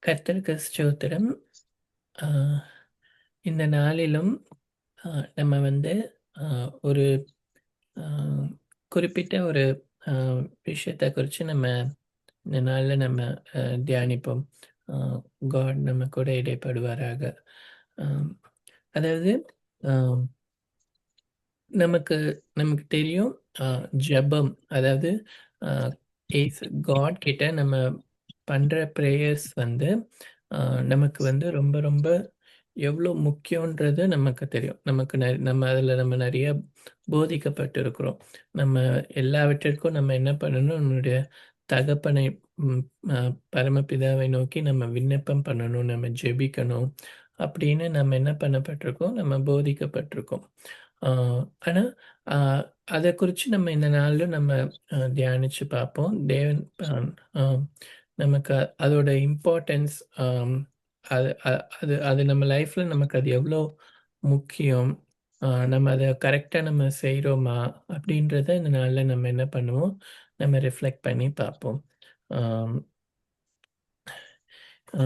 கர்த்தருக்கு ஸ்தோத்திரம். ஆ, இந்த நாளிலும் ஆ, நம்ம வந்து ஆ, ஒரு ஆ, குறிப்பிட்ட ஒரு ஆ, விஷயத்தை குறித்து நம்ம இந்த நாளில் நம்ம தியானிப்போம். ஆ, காட் நம்ம கூட இடைப்படுவாராக. ஆம், அதாவது ஆம், நமக்கு நமக்கு தெரியும். ஆ, ஜெபம் அதாவது ஆ, காட் கிட்ட நம்ம பண்ற பிரேயர்ஸ் வந்து நமக்கு வந்து ரொம்ப ரொம்ப எவ்வளோ முக்கியன்றது நமக்கு தெரியும். நமக்கு நம்ம அதில் நம்ம நிறைய போதிக்கப்பட்டிருக்கிறோம். நம்ம எல்லாவற்றிற்கும் நம்ம என்ன பண்ணணும், நம்மளுடைய தகப்பனை ம், ஆ, பரமபிதாவை நோக்கி நம்ம விண்ணப்பம் பண்ணணும், நம்ம ஜெபிக்கணும் அப்படின்னு நம்ம என்ன பண்ணப்பட்டிருக்கோம், நம்ம போதிக்கப்பட்டிருக்கோம். ஆனா அதை குறித்து நம்ம இந்த நாளில் நம்ம தியானிச்சு பார்ப்போம். தேவன் ஆ, நமக்கு அதோட இம்பார்ட்டன்ஸ், அது அது அது நம்ம லைஃப்ல நமக்கு அது எவ்வளோ முக்கியம், நம்ம அதை கரெக்டாக நம்ம செய்கிறோமா அப்படின்றத இந்த நாளில் நம்ம என்ன பண்ணுவோம், நம்ம ரிஃப்ளெக்ட் பண்ணி பார்ப்போம். ஆம், ஆ,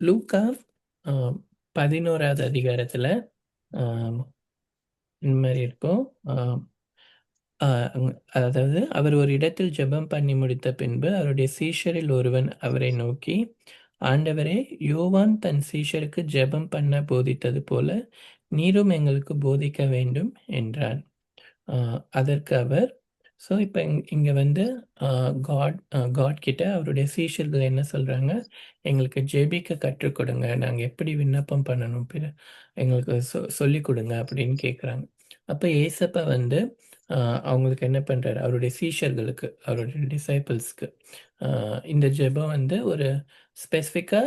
லூக்கா ஆ, 11வது அதிகாரத்தில் இந்த மாதிரி இருக்கும். ஆ, அதாவது அவர் ஒரு இடத்தில் ஜெபம் பண்ணி முடித்த பின்பு அவருடைய சீஷரில் ஒருவன் அவரை நோக்கி, ஆண்டவரே, யோவான் தன் சீஷருக்கு ஜெபம் பண்ண போதித்தது போல நீரும் எங்களுக்கு போதிக்க வேண்டும் என்றான். அதற்கு அவர், ஸோ இப்போ இங்கே வந்து காட் கிட்ட அவருடைய சீஷர்கள் என்ன சொல்கிறாங்க, எங்களுக்கு ஜெபிக்க கற்றுக் கொடுங்க, நாங்கள் எப்படி விண்ணப்பம் பண்ணணும் எங்களுக்கு சொல்லிக் கொடுங்க அப்படின்னு கேட்குறாங்க. அப்போ ஏசப்பா வந்து அவங்களுக்கு என்ன பண்ணுறாரு, அவருடைய சீஷர்களுக்கு, அவருடைய டிசைபிள்ஸ்க்கு இந்த ஜெபம் வந்து ஒரு ஸ்பெசிஃபிக்காக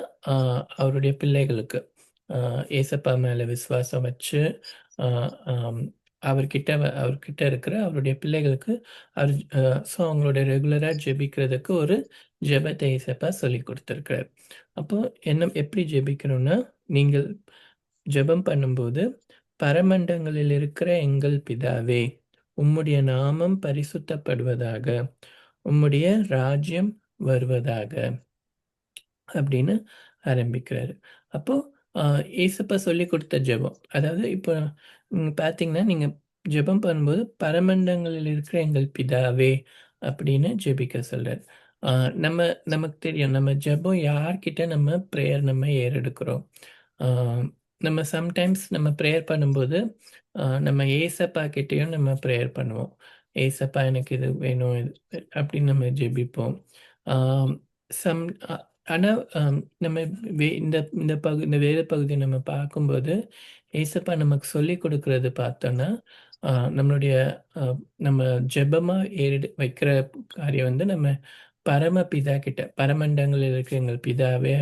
அவருடைய பிள்ளைகளுக்கு ஏசப்பா மேலே விசுவாசம் வச்சு அவர்கிட்ட இருக்கிற அவருடைய பிள்ளைகளுக்கு அவர் ஸோ அவங்களோட ரெகுலராக ஜெபிக்கிறதுக்கு ஒரு ஜெபத்தை ஏசப்பா சொல்லி கொடுத்துருக்கிறார். அப்போ என்ன எப்படி ஜெபிக்கணும்னா, நீங்கள் ஜெபம் பண்ணும்போது, பரமண்டங்களில் இருக்கிற எங்கள் பிதாவே, உம்முடைய நாமம் பரிசுத்தப்படுவதாக, உம்முடைய ராஜ்யம் வருவதாக அப்படின்னு ஆரம்பிக்கிறாரு. அப்போ ஏசப்பா சொல்லிக் கொடுத்த ஜெபம். அதாவது இப்போ பார்த்தீங்கன்னா, நீங்க ஜெபம் பண்ணும்போது, "பரமண்டங்களில் இருக்கிற எங்கள் பிதாவே" அப்படின்னு ஜெபிக்க சொல்றாரு. அ நம்ம நமக்கு தெரியும். நம்ம ஜெபம் யார்கிட்ட நம்ம பிரேயர் நம்ம ஏறெடுக்கிறோம். அ நம்ம சம்டைம்ஸ் நம்ம பிரேயர் பண்ணும்போது, நம்ம ஏசப்பா கிட்டயும் நம்ம பிரேயர் பண்ணுவோம். "ஏசப்பா எனக்கு இது வேணும்" அப்படின்னு நம்ம ஜெபிப்போம். ஆம் சம் அ ஆனா, நம்ம இந்த இந்த வேத பகுதிய நம்ம பார்க்கும்போது, ஏசப்பா நமக்கு சொல்லிக் குடுக்குறது பார்த்தோன்னா, அ நம்மளுடைய அ நம்ம ஜெபமா வைக்கிற காரியம் வந்து நம்ம பரமபிதா கிட்ட, "பரமண்டங்களில் இருக்கிற எங்கள் பிதாவே"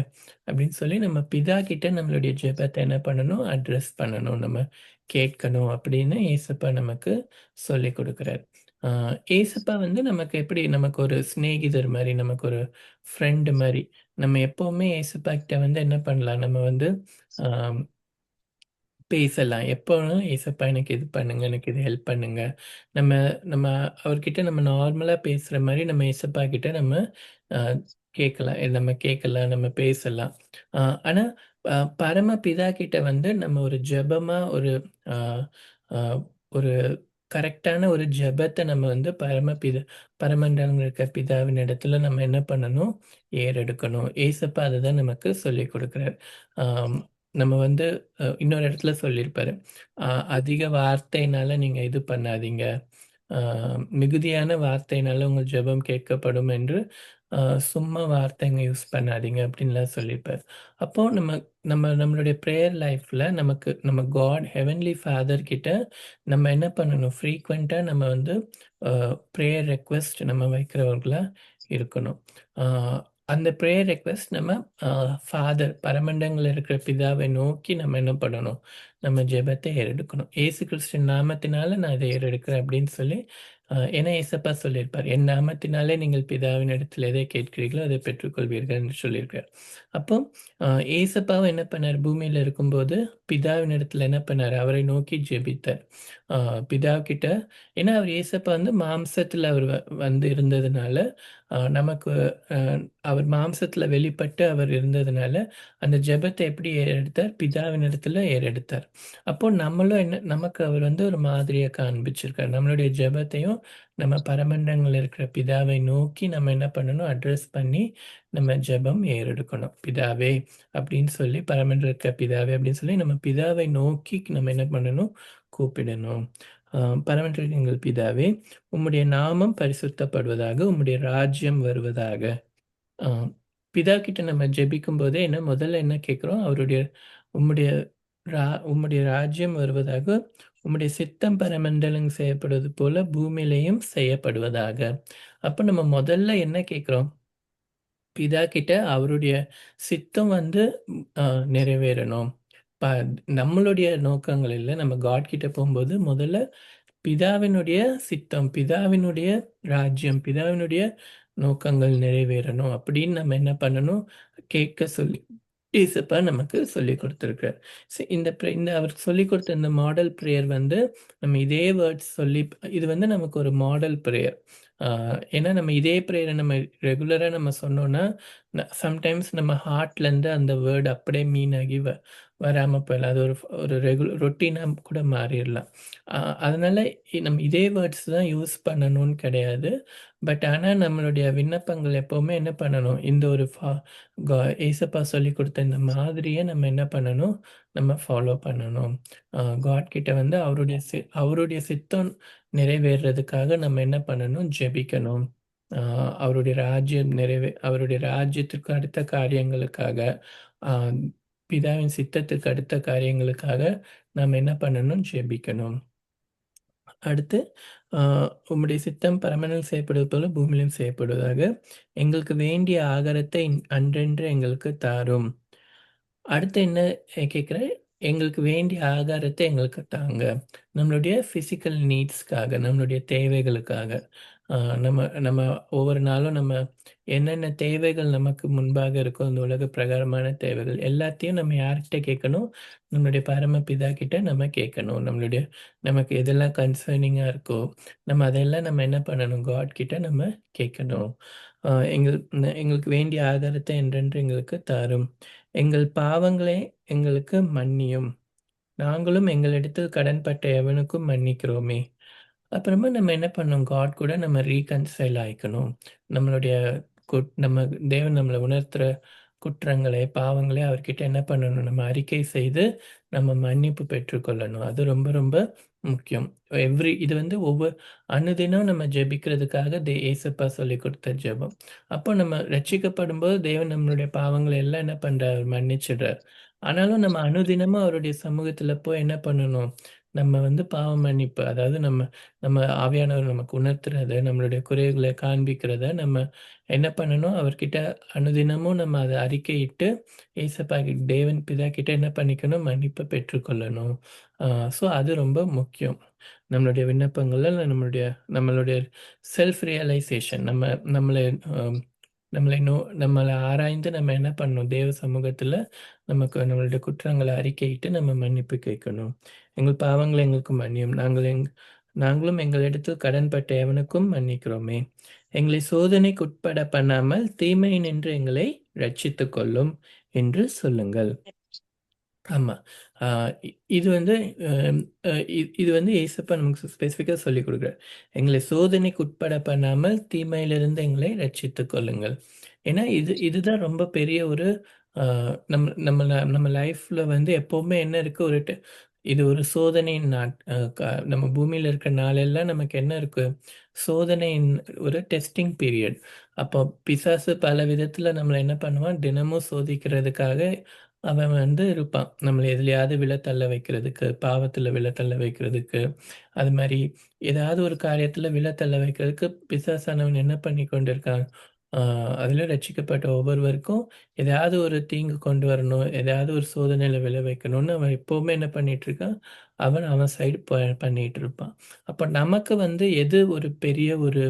அப்படின்னு சொல்லி நம்ம பிதா கிட்ட நம்மளுடைய ஜெபத்த என்ன பண்ணணும், அட்ரஸ் பண்ணணும். நம்ம கேட்கணும் அப்படின்னு ஏசப்பா நமக்கு சொல்லிக் குடுக்குறார். அ ஏசப்பா வந்து நமக்கு எப்படி, நமக்கு ஒரு சிநேகிதர் மாரி, நமக்கு ஒரு ஃப்ரெண்ட் மாரி. நம்ம எப்பவுமே ஏசப்பா கிட்ட வந்து என்ன பண்ணலாம், நம்ம வந்து ஆ பேசலாம். எப்ப வேணாலும் ஏசப்பா எனக்கு இது பண்ணுங்க, எனக்கு இது ஹெல்ப் பண்ணுங்க. நம்ம நம்ம அவர்கிட்ட நம்ம நார்மலா பேசுற மாரி நம்ம ஏசப்பா கிட்ட நம்ம அ கேட்கலாம். நம்ம கேட்கலாம், நம்ம பேசலாம். அ ஆனா பரமபிதா கிட்ட வந்து நம்ம ஒரு ஜெபமா ஒரு அ அ ஒரு கரெக்ட்டான ஒரு ஜெபத்த நம்ம வந்து பரமண்டலம்ல இருக்க பிதாவின் இடத்துல நம்ம என்ன பண்ணணும்? ஏறெடுக்கணும். ஏசப்பா அததான் நமக்கு சொல்லிக் குடுக்குறார். ஆம் நம்ம வந்து இன்னொரு இடத்துல சொல்லியிருப்பாரு. அ அதிக வார்த்தையினால நீங்க இது பண்ணாதீங்க. அ மிகுதியான வார்த்தையினால உங்கள் ஜெபம் கேட்கப்படும் என்று அ சும்மா வார்த்தைங்க யூஸ் பண்ணாதீங்க அப்படின்லாம் சொல்லியிருப்பாரு. அப்போ நம்ம நம்ம நம்மளுடைய பிரேயர் லைஃப்ல நமக்கு நம்ம ஹெவன்லி ஃபாதர் கிட்ட நம்ம என்ன பண்ணணும்? ஃப்ரீக்வென்ட்டா நம்ம வந்து பிரேயர் ரெக்வெஸ்ட் நம்ம வைக்கிறவர்களா இருக்கணும். அ அந்த பிரேயர் ரெக்வெஸ்ட் நம்ம அ ஃபாதர் பரமண்டங்கள்ல இருக்கிற பிதாவை நோக்கி நம்ம என்ன பண்ணணும்? நம்ம ஜெபத்தை ஏறெடுக்கணும். இயேசு கிறிஸ்துவின் நாமத்தினால நான் இதை ஏறெடுக்கிறேன் அப்படின்னு சொல்லி ஏன்னா ஏசப்பா சொல்லியிருப்பார், "என் நாமத்தினாலே நீங்கள் பிதாவினிடத்தில் எதை கேட்கிறீர்களோ அதை பெற்றுக்கொள்வீர்கள்" என்று சொல்லியிருக்கார். அப்போ அ ஏசப்பாவும் என்ன பண்ணார், பூமியில இருக்கும்போது பிதாவினிடத்தில் என்ன பண்ணாரு, அவரை நோக்கி ஜெபித்தார். அ பிதாக்கிட்ட ஏன்னா அவர் ஏசப்பா வந்து மாம்சத்தில அவர் வந்து இருந்ததுனால, நமக்கு அ அவர் மாம்சத்தில வெளிப்பட்டு அவர் இருந்ததுனால, அந்த ஜெபத்த எப்படி ஏறெடுத்தார்? பிதாவினிடத்தில ஏறெடுத்தார். அப்போ நம்மளும் என்ன நமக்கு அவர் வந்து ஒரு மாதிரியா காண்பிச்சிருக்கார். நம்மளுடைய ஜெபத்தையும் நம்ம பரமண்டலங்கள்ல இருக்கிற பிதாவை நோக்கி நம்ம என்ன பண்ணணும்? அட்ரஸ் பண்ணி நம்ம ஜெபம் ஏறெடுக்கணும். பிதாவே அப்படின்னு சொல்லி பரமண்டல இருக்கிற பிதாவே அப்படின்னு சொல்லி நம்ம பிதாவை நோக்கி நம்ம என்ன பண்ணணும்? கூப்பிடணும். அ பரமண்டல எங்கள் பிதாவே, உம்முடைய நாமம் பரிசுத்தப்படுவதாக, உம்முடைய ராஜ்யம் வருவதாக. அ பிதா கிட்ட நம்ம ஜெபிக்கும்போதே முதல்ல என்ன கேட்கிறோம்? அவருடைய உம்முடைய ரா உம்முடைய ராஜ்யம் வருவதாக, உம்முடைய சித்தம் பரமண்டலம் செய்யப்படுவது போல பூமியிலேயும் செய்யப்படுவதாக. அப்ப நம்ம முதல்ல என்ன கேட்கிறோம்? பிதா கிட்ட அவருடைய சித்தம் வந்து அ நிறைவேறணும். ப நம்மளுடைய நோக்கங்கள் இல்ல. நம்ம காட் கிட்ட போம்போது முதல்ல பிதாவினுடைய சித்தம், பிதாவினுடைய ராஜ்யம், பிதாவினுடைய நோக்கங்கள் நிறைவேறணும் அப்படின்னு நம்ம என்ன பண்ணணும்? கேட்க சொல்லி ஏசப்பா நமக்கு சொல்லிக் குடுத்திருக்கிறார். இந்த அவர் சொல்லிக் குடுத்த இந்த மாடல் பிரேயர் வந்து நம்ம இதே வேர்ட்ஸ் சொல்லி இது வந்து நமக்கு ஒரு மாடல் பிரேயர். ஆ ஏன்னா நம்ம இதே பிரேயர நம்ம ரெகுலரா நம்ம சொன்னோம்னா, சம்டைம்ஸ் நம்ம ஹார்ட்லேருந்து அந்த வேர்ட் அப்படியே மீன் ஆகி வராம போயிடலாம். அது ஒரு ரொட்டீனா கூட மாறிறலாம். அ அதனால நம்ம இதே வேர்ட்ஸ் தான் யூஸ் பண்ணணும்னு கிடையாது. பட் ஆனா நம்மளுடைய விண்ணப்பங்கள் எப்பவுமே என்ன பண்ணணும்? இந்த ஒரு கா ஏசப்பா சொல்லிக் குடுத்த இந்த மாதிரியே நம்ம என்ன பண்ணணும்? நம்ம ஃபாலோ பண்ணணும். காட் கிட்ட வந்து அவருடைய சித்தம் நிறைவேறுறதுக்காக நம்ம என்ன பண்ணணும்? ஜெபிக்கணும். அ அவருடைய ராஜ்யத்துக்கு அடுத்த காரியங்களுக்காக, அ பிதாவின் சித்தத்துக்கு அடுத்த காரியங்களுக்காக நம்ம என்ன பண்ணணும்? ஜெபிக்கணும். அடுத்து, அ உம்முடைய சித்தம் பரமனில் செய்யப்படுவது போல பூமியிலும் செய்யப்படுவதாக. எங்களுக்கு வேண்டிய ஆகாரத்தை அன்றன்று எங்களுக்கு தாரும். அடுத்து என்ன கேட்கிறேன், எங்களுக்கு வேண்டிய ஆகாரத்த எங்களுக்கு தாங்க. நம்மளுடைய பிசிக்கல் நீட்ஸ்க்காக, நம்மளுடைய தேவைகளுக்காக. அ நம்ம நம்ம ஒவ்வொரு நாளும் நம்ம என்னென்ன தேவைகள் நமக்கு முன்பாக இருக்கோ, இந்த உலக பிரகாரமான தேவைகள் எல்லாத்தையும் நம்ம யார்கிட்ட கேட்கணும்? நம்மளுடைய பரமபிதா கிட்ட நம்ம கேட்கணும். நமக்கு எதெல்லாம் கன்சர்னிங்கா இருக்கோ, நம்ம அதெல்லாம் நம்ம என்ன பண்ணணும்? காட் கிட்ட நம்ம கேட்கணும். அ எங்களுக்கு வேண்டிய ஆகாரத்த என்றென்று எங்களுக்கு தாரும். எங்கள் பாவங்களை எங்களுக்கு மன்னியும். நாங்களும் எங்களிடத்தில் கடன்பட்ட எவனுக்கும் மன்னிக்கிறோமே. அப்புறமா நம்ம என்ன பண்ணணும்? காட் கூட நம்ம ரீகன்சைல் ஆயிக்கணும். நம்மளுடைய நம்ம தேவன் நம்மள உணர்த்துற குற்றங்களை, பாவங்களை அவர்கிட்ட என்ன பண்ணணும்? நம்ம அறிக்கை செய்து, நம்ம மன்னிப்பு பெற்றுக்கொள்ளணும். அது ரொம்ப ரொம்ப முக்கியம். இது வந்து அனுதினம் நம்ம ஜெபிக்கிறதுக்காக ஏசப்பா சொல்லிக் குடுத்த ஜெபம். அப்போ நம்ம ரட்சிக்கப்படும்போது தேவன் நம்மளுடைய பாவங்களை எல்லாம் என்ன பண்றார்? மன்னிச்சிடுறார். ஆனாலும் நம்ம அனுதினமும் அவருடைய சமூகத்துல போய் என்ன பண்ணணும்? நம்ம வந்து பாவ மன்னிப்பு அதாவது நம்ம நம்ம ஆவியானவர் நமக்கு உணர்த்துறத, நம்மளுடைய குறைகளை காண்பிக்கிறத நம்ம என்ன பண்ணணும்? அவர்கிட்ட அனுதினமும் நம்ம அத அறிக்கையிட்டு, ஏசப்பா தேவன் பிதா கிட்ட என்ன பண்ணிக்கணும்? மன்னிப்பு பெற்றுக்கொள்ளணும். அ ஸோ அது ரொம்ப முக்கியம். நம்மளுடைய விண்ணப்பங்கள்ல நம்மளுடைய நம்மளுடைய செல்ஃப் ரியலைசேஷன் நம்மள அ நம்மள ஆராய்ந்து நம்ம என்ன பண்ணணும்? தேவ சமூகத்துல நமக்கு நம்மளுடைய குற்றங்கள அறிக்கையிட்டு நம்ம மன்னிப்பு கேட்கணும். எங்கள் பாவங்களை எங்களுக்கு மன்னியும். நாங்களும் எங்களிடத்தில் கடன்பட்ட எவனுக்கும் மன்னிக்கிறோமே. எங்களை சோதனைக்குட்பட பண்ணாமல் தீமையினின்று எங்களை ரட்சித்துக் கொள்ளும் என்று சொல்லுங்கள். ஆமா. ஆ இது வந்து அம் அ இது வந்து ஏசப்பா நமக்கு ஸ்பெசிஃபிக்கா சொல்லிக் குடுக்குறார். எங்களை சோதனைக்கு உட்பட பண்ணாமல் தீமையிலிருந்து எங்களை ரட்சித்துக் கொள்ளுங்கள். ஏன்னா இதுதான் ரொம்ப பெரிய ஒரு அ நம்ம லைஃப்ல வந்து எப்பவுமே என்ன இருக்கு இது ஒரு சோதனையின் நம்ம பூமியில இருக்கிற நாளெல்லாம் நமக்கு என்ன இருக்கு? சோதனையின் ஒரு டெஸ்டிங் பீரியட். அப்போ பிசாசு பல விதத்துல நம்மள என்ன பண்ணுவான்? தினமும் சோதிக்கிறதுக்காக அவன் வந்து இருப்பான். நம்மள எதுலயாவது தள்ள வைக்கிறதுக்கு, பாவத்துல தள்ள வைக்கிறதுக்கு, அது மாரி ஏதாவது ஒரு காரியத்துல தள்ள வைக்கிறதுக்கு பிசாசானவன் என்ன பண்ணி கொண்டிருக்கான்? அதில ரட்சிக்கப்பட்ட ஒவ்வொருவருக்கும் எதையாவது ஒரு தீங்கு கொண்டு வரணும், எதையாவது ஒரு சோதனையில வைக்கணும்னு அவன் எப்பவுமே என்ன பண்ணிட்டுருக்கான், அவன் சைடு பண்ணிட்டு இருப்பான். அப்ப நமக்கு வந்து எது ஒரு பெரிய ஒரு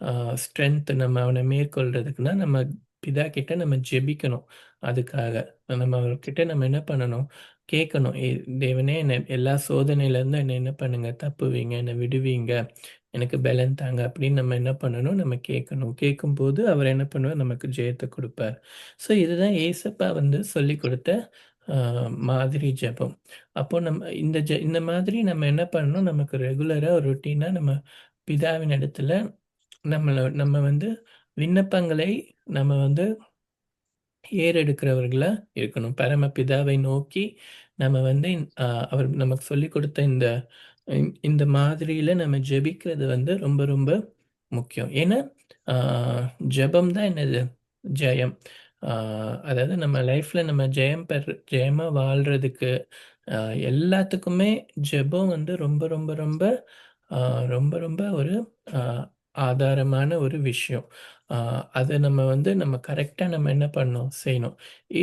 அ ஸ்ட்ரென்த் நம்ம அவன மேற்கொள்றதுக்குன்னா, நம்ம பிதா கிட்ட நம்ம ஜெபிக்கணும் அதுக்காக. நம்ம அவர்கிட்ட நம்ம என்ன பண்ணணும், கேட்கணும். தேவனே என்ன எல்லா சோதனையிலேருந்தும் என்ன என்ன பண்ணுங்க, தப்புவீங்க, என்ன விடுவீங்க, எனக்கு பெலன் தாங்க அப்படின்னு நம்ம என்ன பண்ணணும், நம்ம கேட்கணும். கேட்கும்போது அவர் என்ன பண்ணுவார், நமக்கு ஜெயத்த குடுப்பார். ஸோ இதுதான் ஏசப்பா வந்து சொல்லிக் குடுத்த அ மாதிரி ஜெபம். அப்போ நம்ம இந்த மாதிரி நம்ம என்ன பண்ணணும், நமக்கு ரெகுலரா ஒரு ரொட்டீனா நம்ம பிதாவின் இடத்துல நம்ம வந்து விண்ணப்பங்களை நம்ம வந்து ஏறெடுக்கிறவர்களா இருக்கணும். பரமபிதாவை நோக்கி நம்ம வந்து அவர் நமக்கு சொல்லிக் கொடுத்த இந்த மாதிரியில நம்ம ஜெபிக்கிறது வந்து ரொம்ப ரொம்ப முக்கியம். ஏன்னா, ஆ ஜெபம் தான் என்னது? ஜெயம். ஆ அதாவது நம்ம லைஃப்ல நம்ம ஜெயமா வாழ்றதுக்கு அ எல்லாத்துக்குமே ஜெபம் வந்து ரொம்ப ரொம்ப ரொம்ப ஆ ரொம்ப ரொம்ப ஒரு ஆ ஆதாரமான ஒரு விஷயம். ஆ அத நம்ம வந்து நம்ம கரெக்ட்டா நம்ம என்ன பண்ணணும்? செய்யணும்.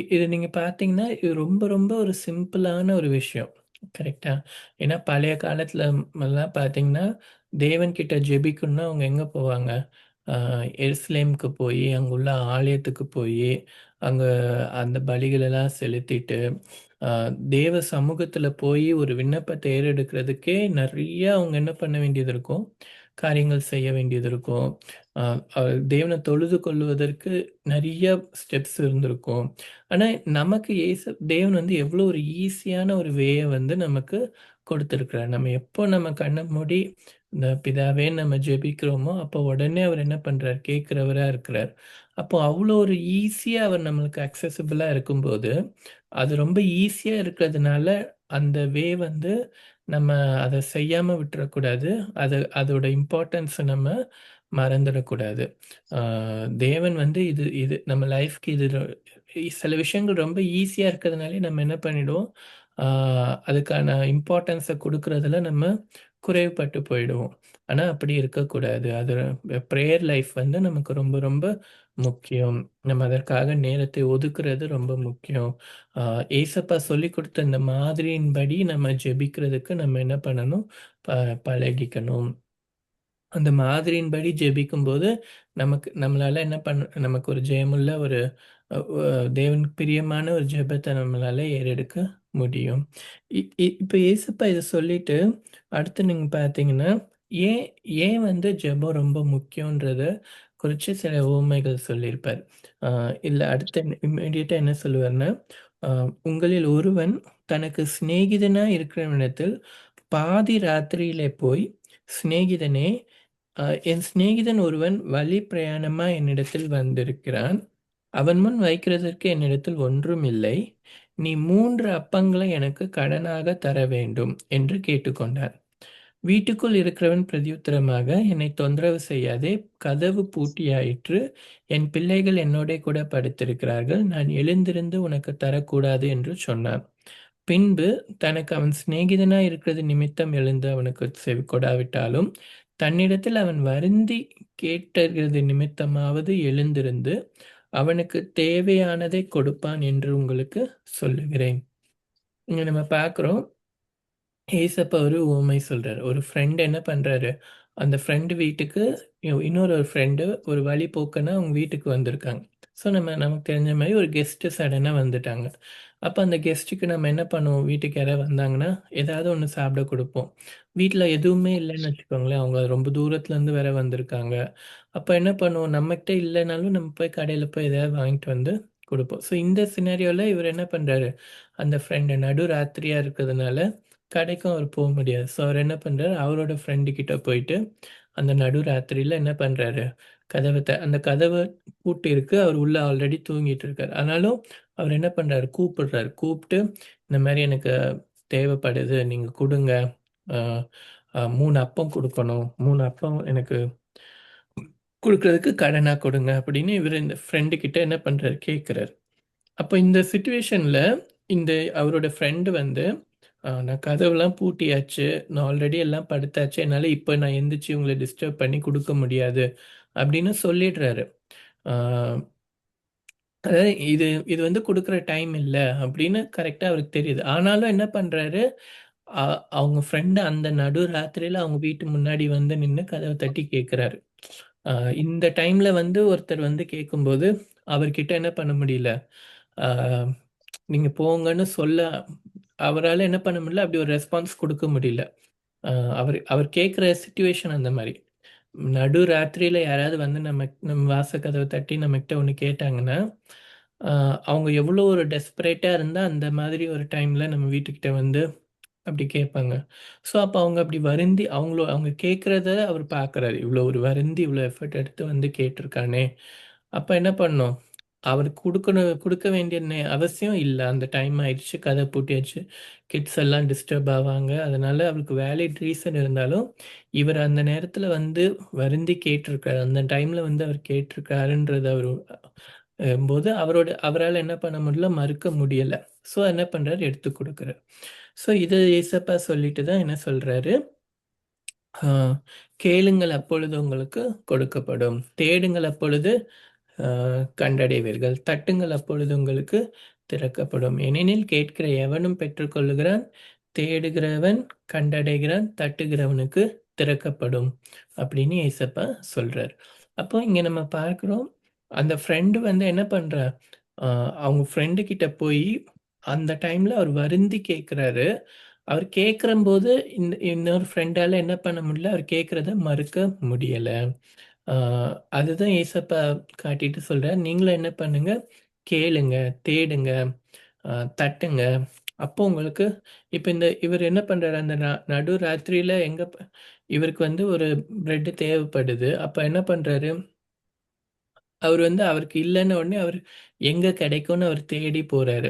இது நீங்க பார்த்தீங்கன்னா, இது ரொம்ப ரொம்ப ஒரு சிம்பிளான ஒரு விஷயம். கரெக்ட்டா? ஏன்னா பழைய காலத்துல எல்லாம் பார்த்தீங்கன்னா, தேவன் கிட்ட ஜெபிக்கணும்னா அவங்க எங்க போவாங்க? அ எருசலேமுக்கு போயி, அங்குள்ள ஆலயத்துக்கு போயி, அங்க அந்த பலிகளெல்லாம் செலுத்திட்டு, அ தேவ சமூகத்துல போயி ஒரு விண்ணப்பத்த ஏறெடுக்கிறதுக்கே நெறைய அவங்க என்ன பண்ண வேண்டியது இருக்கும்? காரியங்கள் செய்ய வேண்டியது இருக்கும். அ அ தேவன தொழுது கொள்வதற்கு நெறைய ஸ்டெப்ஸ் இருந்திருக்கும். ஆனா, நமக்கு தேவன் வந்து எவ்வளோ ஒரு ஈஸியான ஒரு வேய வந்து நமக்கு கொடுத்திருக்கிறார். நம்ம எப்போ நம்ம கண்ண மூடி இந்த பிதாவேன்னு நம்ம ஜெபிக்கிறோமோ, அப்போ உடனே அவர் என்ன பண்றார்? கேட்கிறவரா இருக்கிறார். அப்போ அவ்வளோ ஒரு ஈஸியா அவர் நம்மளுக்கு அக்சஸிபிளா இருக்கும்போது, அது ரொம்ப ஈஸியா இருக்கிறதுனால, அந்த வந்து நம்ம அத செய்யாம விட்டுறக்கூடாது. அதோட இம்பார்ட்டன்ஸ நம்ம மறந்துடக்கூடாது. ஆ தேவன் வந்து இது இது நம்ம லைஃப்க்கு இது சில விஷயங்கள் ரொம்ப ஈஸியா இருக்கிறதுனாலே நம்ம என்ன பண்ணிடுவோம், ஆ அதுக்கான இம்பார்ட்டன்ஸ குடுக்குறதுல நம்ம குறைவுபட்டு போயிடுவோம். ஆனா அப்படி இருக்கக்கூடாது. அது பிரேயர் லைஃப் வந்து நமக்கு ரொம்ப ரொம்ப முக்கியம். நம்ம அதற்காக நேரத்தை ஒதுக்குறது ரொம்ப முக்கியம். ஆ ஏசப்பா சொல்லிக் குடுத்த இந்த மாதிரியின்படி நம்ம ஜெபிக்கிறதுக்கு நம்ம என்ன பண்ணணும்? பழகிக்கணும். அந்த மாதிரியின்படி ஜெபிக்கும்போது, நம்மளால என்ன நமக்கு ஒரு ஜெயமுள்ள ஒரு அ ஒ தேவனுக்கு பிரியமான ஒரு ஜெபத்த நம்மளால ஏறெடுக்க முடியும். இ இ இப்ப இயேசப்பா இத சொல்லிட்டு, அடுத்து நீங்க பார்த்தீங்கன்னா, ஏன் ஏன் வந்து ஜெபம் ரொம்ப முக்கியன்றத குறிச்சு சில உவமைகள் சொல்லியிருப்பார். அ இதுல அடுத்து இம்மீடியட்டா என்ன சொல்லுவார்ன்னா, அ உங்களில் ஒருவன் தனக்கு சிநேகிதனா இருக்கிறவனிடத்தில் பாதி ராத்திரியிலே போய், சிநேகிதனே, என் சிநேகிதன் ஒருவன் வழி பிரயாணமா என்னிடத்தில் வந்திருக்கிறான். அவன் முன் வைக்கிறதற்கு என்னிடத்தில் ஒன்றும் இல்லை. நீ 3 அப்பங்களை எனக்கு கடனாக தர வேண்டும் என்று கேட்டுக்கொண்டான். வீட்டுக்குள் இருக்கிறவன் பிரதியுத்தரமாக, என்னை தொந்தரவு செய்யாதே, கதவு பூட்டியாயிற்று. என் பிள்ளைகள் என்னோடே கூட படுத்திருக்கிறார்கள். நான் எழுந்திருந்து உனக்கு தரக்கூடாது என்று சொன்னான். பின்பு தனக்கு அவன் சிநேகிதனாய் இருக்கிறது நிமித்தம் எழுந்து அவனுக்குச் செவிகொடாவிட்டாலும், தன்னிடத்தில் அவன் வருந்தி கேட்டது நிமித்தமாவது எழுந்திருந்து, அவனுக்குத் தேவையானதைக் கொடுப்பான் என்று உங்களுக்குச் சொல்லுகிறேன். இங்க நம்ம பார்க்கிறோம், ஏசப்பா ஒரு உவமை சொல்றாரு. ஒரு ஃப்ரெண்ட் என்ன பண்றாரு, அந்த ஃப்ரெண்ட் வீட்டுக்கு இன்னொரு ஒரு ஃப்ரெண்டு ஒரு வழிப்போக்கனா அவங்க வீட்டுக்கு வந்திருக்காங்க. ஸோ நமக்கு தெரிஞ்ச மாரி ஒரு கெஸ்ட்டு சடனா வந்துட்டாங்க. அப்ப அந்த கெஸ்ட்டுக்கு நம்ம என்ன பண்ணுவோம், வீட்டுக்கு யாராவது வந்தாங்கன்னா, ஏதாவது ஒண்ணு சாப்பிட குடுப்போம். வீட்ல எதுவுமே இல்லன்னு வச்சுக்கோங்களேன், அவங்க ரொம்ப தூரத்துலருந்து வேற வந்திருக்காங்க. அப்ப என்ன பண்ணுவோம், நம்மகிட்ட இல்லனாலும் நம்ம போய் கடையில போய் எதையாவது வாங்கிட்டு வந்து குடுப்போம். ஸோ இந்த சினாரியோல இவரு என்ன பண்றாரு, அந்த ஃப்ரெண்டு நடுராத்திரியா இருக்கிறதுனால கடைக்கும் அவர் முடியாது. ஸோ அவர் என்ன பண்றாரு, அவரோட ஃப்ரெண்டு கிட்ட போயிட்டு, அந்த நடுராத்திரியில என்ன பண்றாரு, அந்த கதவு பூட்டியிருக்கு. அவர் உள்ள ஆல்ரெடி தூங்கிட்டு இருக்காரு. ஆனாலும் அவர் என்ன பண்றாரு, கூப்பிடுறாரு. கூப்ட்டு, இந்த மாரி எனக்கு தேவைப்படுது. நீங்க குடுங்க. அ அ 3 அப்பம் குடுக்கணும். 3 அப்பம் எனக்கு குடுக்குறதுக்கு கடனா குடுங்க அப்படின்னு இவரு இந்த ஃப்ரெண்டு கிட்ட என்ன பண்றாரு, கேட்கிறாரு. அப்ப இந்த சிச்சுவேஷன்ல இந்த அவரோட ஃப்ரெண்ட் வந்து, நான் கதவெல்லாம் பூட்டியாச்சு. நான் ஆல்ரெடி எல்லாம் படுத்தாச்சு. என்னால இப்ப நான் எந்திரிச்சு உங்கள டிஸ்டர்ப் பண்ணி குடுக்க முடியாது." அப்படின்னு சொல்லிடுறாரு. ஆ அதாவது இது இது வந்து குடுக்குற டைம் இல்ல அப்படின்னு கரெக்ட்டா அவருக்கு தெரியுது. ஆனாலும் என்ன பண்றாரு, அ அவங்க ஃப்ரெண்ட் அந்த நடு ராத்திரியில அவங்க வீட்டு முன்னாடி வந்து நின்னு கதவ தட்டி கேட்குறாரு. அ இந்த டைம்ல வந்து ஒருத்தர் வந்து கேட்கும்போது, அவர்கிட்ட என்ன பண்ண முடியல. அ நீங்க போங்கன்னு சொல்ல அவரால என்ன பண்ண முடியல, அப்படி ஒரு ரெஸ்பான்ஸ் குடுக்க முடியல. அ அவர் அவர் கேட்குற சிச்சுவேஷன் அந்த மாரி. நடு ராத்திரியில யாராவது வந்து நம்ம வாசக்கதவ தட்டி நம்மகிட்ட ஒண்ணு கேட்டாங்கன்னா, அ அவங்க எவ்வளோ ஒரு டெஸ்பரேட்டா இருந்தா, அந்த மாதிரி ஒரு டைம்ல நம்ம வீட்டுக்கிட்ட வந்து அப்படி கேட்பாங்க. ஸோ, அப்ப அவங்க அப்படி வருந்தி அவங்க கேட்கிறத அவர் பார்க்குறாரு. இவ்வளோ ஒரு வருந்தி இவ்வளோ எஃபோர்ட் எடுத்து வந்து கேட்டுருக்கானே! அப்ப என்ன பண்ணணும்? அவருக்கு குடுக்க வேண்டிய அவசியம் இல்ல. அந்த டைம் ஆயிடுச்சு. கத பூட்டியாச்சு. கிட்ஸ் எல்லாம் டிஸ்டர்ப் ஆவாங்க. அதனால அவருக்கு வேலிட் ரீசன் இருந்தாலும், இவர் அந்த நேரத்தில வந்து வருந்தி கேட்டிருக்காரு. அந்த டைம்ல வந்து அவர் கேட்டிருக்காருன்றது அவரு போது அவரால என்ன பண்ண முடியல, மறுக்க முடியல. ஸோ என்ன பண்றாரு? எடுத்து குடுக்குறாரு. ஸோ இது ஏசப்பா சொல்லிட்டு தான் என்ன சொல்றாரு? ஆ "கேளுங்கள் அப்பொழுது உங்களுக்கு கொடுக்கப்படும். தேடுங்கள் அப்பொழுது கண்டடைவீர்கள். தட்டுங்கள் அப்பொழுது உங்களுக்கு திறக்கப்படும். ஏனெனில் கேட்கிற எவனும் பெற்றுக்கொள்ளுகிறான். தேடுகிறவன் கண்டடைகிறான். தட்டுகிறவனுக்கு திறக்கப்படும்." அப்படின்னு ஏசப்பா சொல்றார். அப்போ இங்க நம்ம பார்க்கிறோம், அந்த ஃப்ரெண்ட் வந்து என்ன பண்றா, அ அவங்க ஃப்ரெண்டு கிட்ட போயி அந்த டைம்ல அவர் வருந்தி கேட்கிறாரு. அவர் கேட்கிறம்போது இன்னொரு ஃப்ரெண்டால என்ன பண்ண முடியல, அவர் கேட்கிறத மறுக்க முடியல. ஆ அதுதான் ஏசப்பா காட்டிட்டு சொல்றார். நீங்களும் என்ன பண்ணுங்க, கேளுங்க, தேடுங்க, அ தட்டுங்க. அப்போ உங்களுக்கு இப்ப இவரு என்ன பண்றாரு, அந்த நடு ராத்திரியில இவருக்கு வந்து ஒரு பிரெட் தேவைப்படுது. அப்ப என்ன பண்றாரு, அவரு வந்து அவருக்கு இல்லன்ன உடனே அவரு எங்க கிடைக்கும்னு அவர் தேடி போறாரு.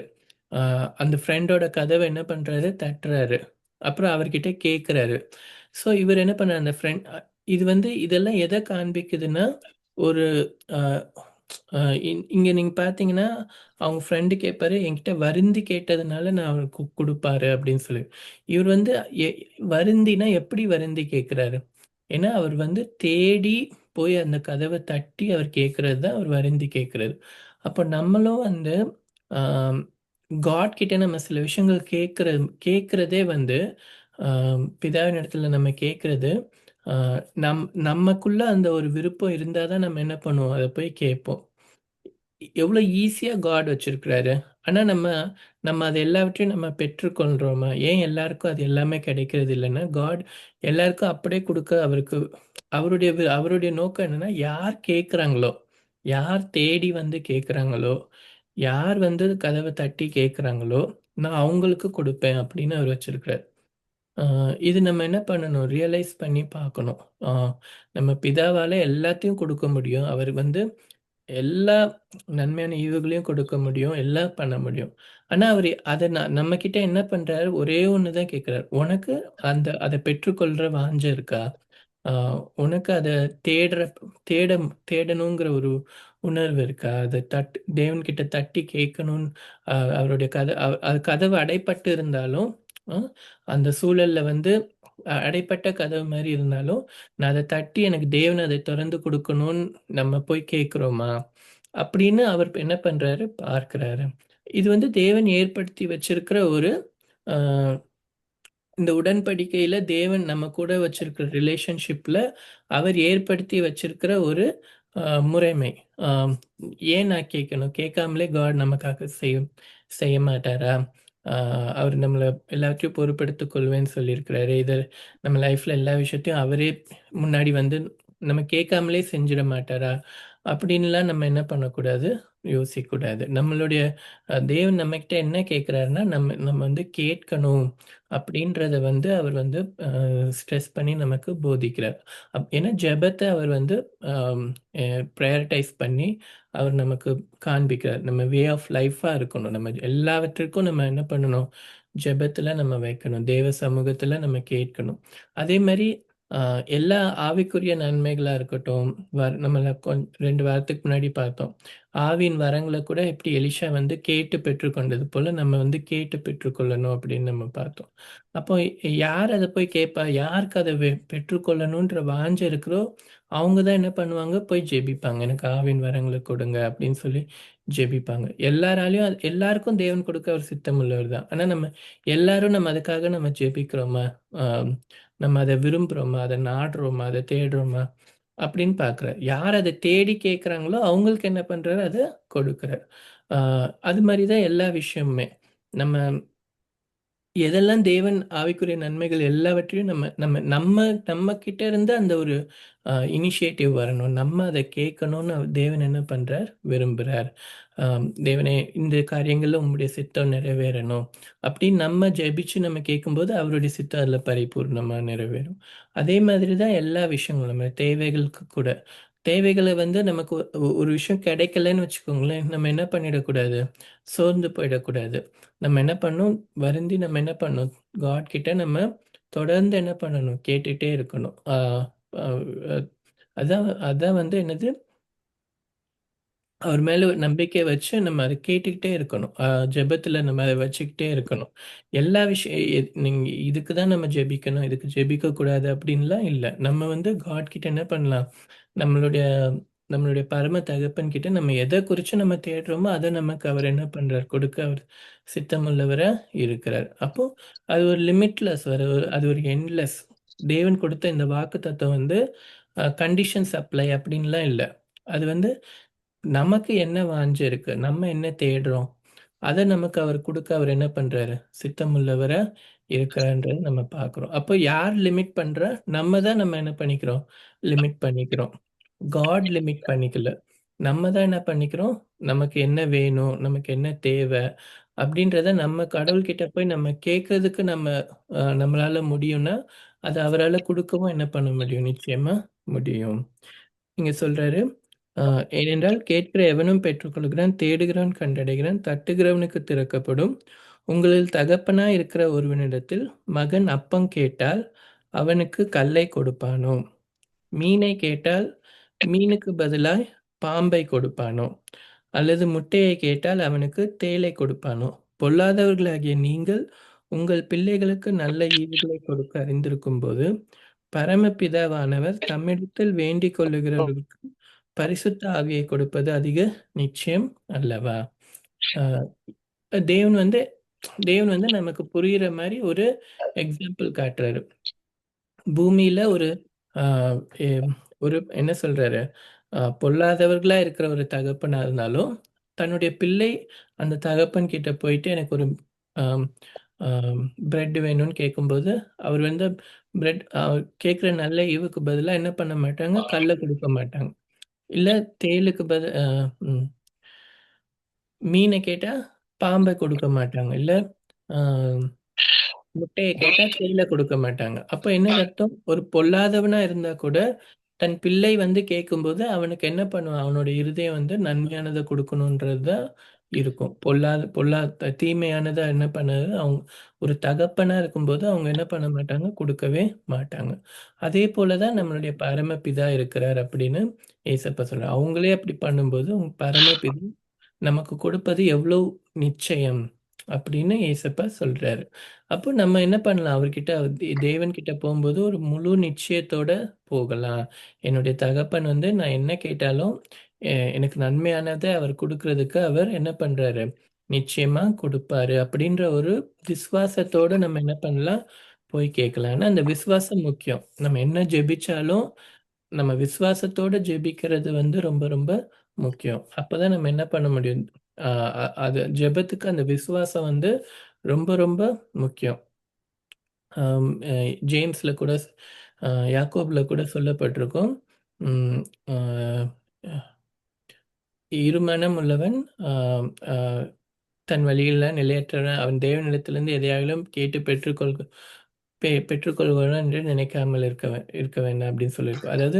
ஆ அந்த ஃப்ரெண்டோட கதவ என்ன பண்றாரு, தட்டுறாரு. அப்புறம் அவர்கிட்ட கேட்குறாரு. ஸோ இவரு என்ன பண்ணாரு, அந்த ஃப்ரெண்ட் இது வந்து இதெல்லாம் எத காண்பிக்குதுன்னா, ஒரு அ அ இங்க நீங்க பார்த்தீங்கன்னா, அவங்க ஃப்ரெண்ட் கேட்பாரு, என்கிட்ட வருந்தி கேட்டதுனால நான் அவருக்கு குடுப்பாரு அப்படின்னு சொல்லி. இவர் வந்து எ வருந்தினா எப்படி வருந்தி கேட்கிறாரு? ஏன்னா, அவர் வந்து தேடி போய் அந்த கதவ தட்டி அவர் கேட்கிறது தான் அவர் வருந்தி கேட்கிறது. அப்ப நம்மளும் வந்து ஆ காட் கிட்ட நம்ம சில விஷயங்கள் கேட்கிறதே வந்து ஆ பிதாவின் இடத்துல நம்ம கேட்கிறது, ஆ நமக்குள்ள அந்த ஒரு விருப்பம் இருந்தா தான் நம்ம என்ன பண்ணுவோம், அத போய் கேட்போம். எவ்வளோ ஈஸியா காட் வச்சிருக்கிறாரு. ஆனா நம்ம நம்ம அது எல்லாவற்றையும் நம்ம பெற்றுக்கொள்றோமா? ஏன் எல்லாருக்கும் அது எல்லாமே கிடைக்கிறது இல்லன்னா, காட் எல்லாருக்கும் அப்படியே குடுக்க அவருக்கு அவருடைய நோக்கம் என்னன்னா, யார் கேட்குறாங்களோ, யார் தேடி வந்து கேட்குறாங்களோ, யார் வந்து கதவ தட்டி கேட்குறாங்களோ, நான் அவங்களுக்கு குடுப்பேன் அப்படின்னு அவர் வச்சிருக்கிறார். ஆ இது நம்ம என்ன பண்ணணும்? ரியலைஸ் பண்ணி பார்க்கணும். ஆ நம்ம பிதாவால எல்லாத்தையும் குடுக்க முடியும். அவர் வந்து எல்லா நன்மையான ஈவுகளையும் கொடுக்க முடியும். எல்லாம் பண்ண முடியும். ஆனா, அவரு அத நம்மகிட்ட என்ன பண்றாரு? ஒரே ஒண்ணு தான் கேட்கிறாரு. "உனக்கு அத பெற்றுக்கொள்ற வாஞ்சை இருக்கா? ஆ உனக்கு அத தேடுற தேட தேடணுங்கிற ஒரு உணர்வு இருக்கா? அத தேவன்கிட்ட தட்டி கேட்கணும்னு அவருடைய அது கதவு அடைப்பட்டு இருந்தாலும், அ அந்த சூழல்ல வந்து அடைப்பட்ட கதவு மாரி இருந்தாலும், நான் அத தட்டி எனக்கு தேவன் அதை தொறந்து குடுக்கணும்னு நம்ம போய் கேட்கிறோமா? அப்படின்னு அவர் என்ன பண்றாரு? பார்க்கிறாரு. இது வந்து தேவன் ஏற்படுத்தி வச்சிருக்கிற ஒரு அ இந்த உடன்படிக்கையில தேவன் நம்ம கூட வச்சிருக்கிற ரிலேஷன்ஷிப்ல அவர் ஏற்படுத்தி வச்சிருக்கிற ஒரு முறைமை. ஆம், ஏன் நான் கேட்கணும்? கேட்காமலே காட் நமக்காக செய்ய மாட்டாரா? ஆ அவர் நம்மள எல்லாத்தையும் பொறுப்பெடுத்துக் கொள்வேன்னு சொல்லியிருக்கிறாரு. நம்ம லைஃப்ல எல்லா விஷயத்தையும் அவரே முன்னாடி வந்து நம்ம கேட்காமலே செஞ்சிட மாட்டாரா? அப்படின்லாம் நம்ம என்ன பண்ணக்கூடாது? யோசிக்கக்கூடாது. நம்மளுடைய தேவன் நம்மகிட்ட என்ன கேட்கிறாருன்னா, நம்ம நம்ம வந்து கேட்கணும் அப்படின்றத வந்து அவர் வந்து ஸ்ட்ரெஸ் பண்ணி நமக்கு போதிக்கிறார். ஏன்னா ஜெபத்த அவர் வந்து அம் பிரையாரிடைஸ் பண்ணி அவர் நமக்கு காண்பிக்கிறார். நம்ம வே ஆஃப் லைஃபா இருக்கணும். நம்ம எல்லாவற்றிற்கும் நம்ம என்ன பண்ணணும்? ஜெபத்துல நம்ம வைக்கணும். தேவ சமூகத்துல நம்ம கேட்கணும். அதே மாரி அ எல்லா ஆவிக்குரிய நன்மைகளா இருக்கட்டும், நம்மள 2 வாரத்துக்கு முன்னாடி பார்த்தோம். ஆவியின் வரங்கள கூட எப்படி எலிஷா வந்து கேட்டு பெற்றுக்கொண்டது போல நம்ம வந்து கேட்டு பெற்றுக்கொள்ளணும் அப்படின்னு நம்ம பார்த்தோம். அப்போ யார் அத போய் கேட்பா? யாருக்கு அத பெற்றுக்கொள்ளணுன்ற வாஞ்சை இருக்கிறோ, அவங்க தான் என்ன பண்ணுவாங்க? போய் ஜெபிப்பாங்க. எனக்கு ஆவியின் வரங்கள கொடுங்க அப்படின்னு சொல்லி ஜெபிப்பாங்க. எல்லாராலயும் எல்லாருக்கும் தேவன் கொடுக்க அவர் சித்தம் உள்ளவர் தான். ஆனா நம்ம அதுக்காக நம்ம ஜெபிக்கிறோமா? அ நம்ம அத விரும்புறோமா? அத நாடுறோமா? அத தேடுறோமா? அப்படின்னு பார்க்குறார். யார் அத தேடி கேட்குறாங்களோ, அவங்களுக்கு என்ன பண்றாரு? அத கொடுக்குறார். ஆ அது மாரி தான் எல்லா விஷயமுமே. நம்ம எதெல்லாம் தேவன் ஆவிக்குரிய நன்மைகள் எல்லாவற்றையும் நம்ம நம்ம நம்ம நம்ம கிட்ட இருந்து அந்த ஒரு இனிஷியேட்டிவ் வரணும். நம்ம அத கேட்கணும்னு தேவன் என்ன பண்றார்? விரும்புறார். தேவனே இந்த காரியங்கள்ல உம்முடைய சித்தம் நிறைவேறணும். அப்படின்னு நம்ம ஜெபிச்சு நம்ம கேட்கும்போது, அவருடைய சித்தம் அதில பரிபூர்ணமா நிறைவேறும். அதே மாதிரி தான் எல்லா விஷயங்களும் நம்ம தேவைகளுக்கு கூட. தேவைகள வந்து நமக்கு ஒரு விஷயம் கிடைக்கலன்னு வச்சுக்கோங்களேன், நம்ம என்ன பண்ணிடக்கூடாது? சோர்ந்து போயிடக்கூடாது. நம்ம என்ன பண்ணணும்? வருந்தி நம்ம என்ன பண்ணணும்? காட் கிட்ட நம்ம தொடர்ந்து என்ன பண்ணணும்? கேட்டுட்டே இருக்கணும். அ அதான் அதான் வந்து என்னது? அவர் மேல ஒரு நம்பிக்கை வச்சு நம்ம அத கேட்டுக்கிட்டே இருக்கணும். ஜெபத்துல நம்ம அத வச்சுக்கிட்டே இருக்கணும். எல்லா நீங்க இதுக்கு தான் நம்ம ஜெபிக்கணும், இதுக்கு ஜெபிக்கக்கூடாது அப்டின்லாம் இல்ல. நம்ம வந்து காட் கிட்ட என்ன பண்ணலாம்? நம்மளுடைய நம்மளுடைய பரம தகப்பன் கிட்ட நம்ம எத குறிச்சு நம்ம தேடுறோமோ, அத நமக்கு அவர் என்ன பண்றார்? கொடுக்க அவர் சித்தமுள்ளவரா இருக்கிறார். அப்போ அது ஒரு லிமிட்லெஸ் அது ஒரு எண்ட்லெஸ். தேவன் கொடுத்த இந்த வாக்குத்தத்தம் வந்து கண்டிஷன்ஸ் அப்ளை அப்டின்லாம் இல்ல. அது வந்து நமக்கு என்ன வாஞ்சை இருக்கு? நம்ம என்ன தேடுறோம்? அத நமக்கு அவர் குடுக்க அவர் என்ன பண்றாரு? சித்தமுள்ளவரா இருக்கிறார்ன்றத நம்ம பார்க்கிறோம். அப்போ யார் லிமிட் பண்றா? நம்ம என்ன பண்ணிக்கிறோம்? லிமிட் பண்ணிக்கிறோம். காட் லிமிட் பண்ணிக்கல. நம்ம தான் என்ன பண்ணிக்கிறோம்? நமக்கு என்ன வேணும்? நமக்கு என்ன தேவை? அப்படின்றத நம்ம கடவுள்கிட்ட போய் நம்ம கேட்கறதுக்கு நம்மளால முடியும்னா, அத அவரால குடுக்கவும் என்ன பண்ண முடியும்? நிச்சயமா முடியும். இங்க சொல்றாரு, அ ஏனென்றால் கேட்கிற எவனும் பெற்றுக்கொள்கிறான், தேடுகிறவன் கண்டடைகிறான், தட்டுகிறவனுக்கு திறக்கப்படும். உங்களில் தகப்பனாய் இருக்கிற ஒருவனிடத்தில் மகன் அப்பம் கேட்டால், அவனுக்கு கல்லை கொடுப்பானோ? மீனை கேட்டால், மீனுக்கு பதிலாய் பாம்பை கொடுப்பானோ? அல்லது முட்டையை கேட்டால் அவனுக்கு தேளை கொடுப்பானோ? பொல்லாதவர்களாகிய நீங்கள் உங்கள் பிள்ளைகளுக்கு நல்ல ஈவுகளை கொடுக்க அறிந்திருக்கும்போது, பரமபிதாவானவர் தம்மிடத்தில் வேண்டிக் கொள்ளுகிறவர்களுக்கு பரிசுத்த ஆவியை கொடுப்பது அதிக நிச்சயம் அல்லவா? அ தேவன் வந்து தேவன் வந்து நமக்கு புரியிற மாரி ஒரு எக்ஸாம்பிள் காட்டுறாரு. பூமியில ஒரு ஆ எ ஒரு என்ன சொல்றாரு? பொல்லாதவர்களா இருக்கிற ஒரு தகப்பனா இருந்தாலும், தன்னுடைய பிள்ளை அந்த தகப்பன் கிட்ட போயிட்டு எனக்கு ஒரு ஆம், ஆம் பிரெட் வேணும்னு கேட்கும்போது, அவர் வந்து பிரெட் கேட்கிற நல்ல ஈவுக்கு பதிலா என்ன பண்ண மாட்டாங்க? கல்ல குடுக்க மாட்டாங்க. இல்ல தேளுக்கு ம். மீன கேட்டா பாம்ப குடுக்க மாட்டாங்க. இல்ல ஆ முட்டைய கேட்டா தேயில குடுக்க மாட்டாங்க. அப்ப என்னது அர்த்தம்? ஒரு பொல்லாதவனா இருந்தா கூட, தன் பிள்ளை வந்து கேட்கும்போது, அவனுக்கு என்ன பண்ணுவான்? அவனோட இருதயம் வந்து நன்மையானத குடுக்கணுன்றது தான் இருக்கும். தீமையானத என்ன பண்ணாது, அவங்க ஒரு தகப்பனா இருக்கும்போது, அவங்க என்ன பண்ண மாட்டாங்க? குடுக்கவே மாட்டாங்க. அதே போல தான் நம்மளுடைய பரமபிதா இருக்கிறார் அப்படின்னு ஏசப்பா சொல்றார். அவங்களே அப்படி பண்ணும்போது, உங்க பரமபிதா நமக்கு கொடுப்பது எவ்வளோ நிச்சயம் அப்படின்னு ஏசப்பா சொல்றாரு. அப்போ நம்ம என்ன பண்ணலாம்? அவர்கிட்ட தேவன்கிட்ட போம்போது ஒரு முழு நிச்சயத்தோட போகலாம். என்னுடைய தகப்பன் வந்து நான் என்ன கேட்டாலும், எனக்கு நன்மையானத அவர் குடுக்குறதுக்கு அவர் என்ன பண்றாரு? நிச்சயமா குடுப்பாரு. அப்படின்ற ஒரு விசுவாசத்தோட நம்ம என்ன பண்ணலாம்? போய் கேட்கலாம். ஆனா அந்த விசுவாசம் முக்கியம். நம்ம என்ன ஜெபிச்சாலும், நம்ம விசுவாசத்தோட ஜெபிக்கிறது வந்து ரொம்ப ரொம்ப முக்கியம். அப்பதான் நம்ம என்ன பண்ண முடியும்? அ அ அது ஜெபத்துக்கு அந்த விசுவாசம் வந்து ரொம்ப ரொம்ப முக்கியம். அம் அ ஜேம்ஸ்ல கூட யாக்கோப்ல கூட சொல்லப்பட்டிருக்கும். ம் அ இருமனம் உள்ளவன் அ அ தன் வழியில நிலையற்றவன். அவன் தேவனிடத்திலிருந்து எதையாகிலும் கேட்டு பெற்றுக்கொள்வான் என்று நினைக்காமல் இருக்க வேண்டாம் அப்படின்னு சொல்லியிருக்கும். அதாவது